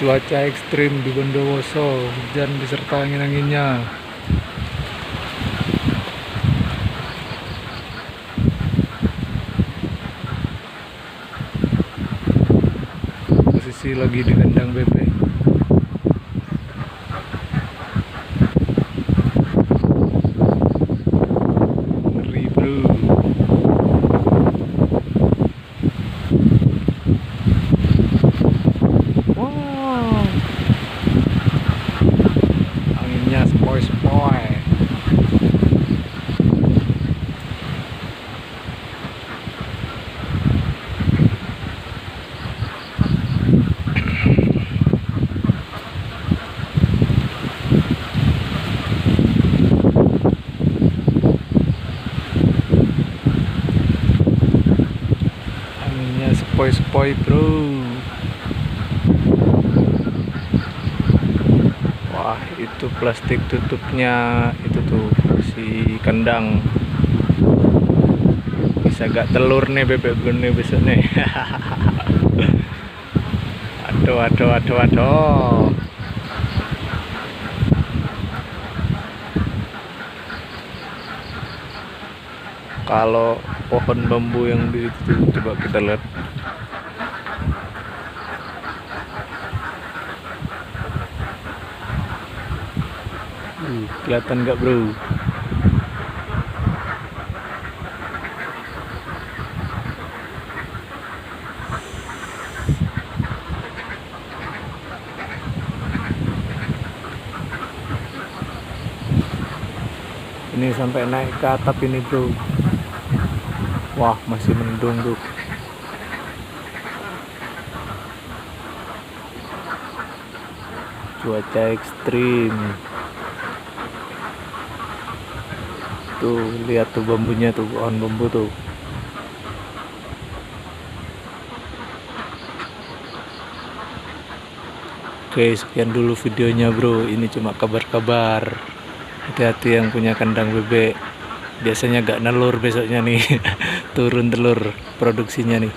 cuaca ekstrim di Bondowoso, hujan beserta angin-anginnya. Posisi lagi di kandang bebek. Ngeri bro. Wow, anginnya sepoi-sepoi. Anginnya sepoi-sepoi bro. Wah, itu plastik tutupnya itu tuh si kandang. Bisa gak telur nih bebek gue nih besok nih. Aduh. Kalau pohon bambu yang di itu coba kita lihat. Kelihatan nggak bro? Ini sampai naik ke atap ini bro. Wah, masih mendung tuh. Cuaca ekstrim. Tuh, lihat tuh bambunya tuh, pohon bambu tuh. Oke, sekian dulu videonya bro. Ini cuma kabar-kabar. Hati-hati yang punya kandang bebek. Biasanya gak nelur besoknya nih. Turun telur produksinya nih.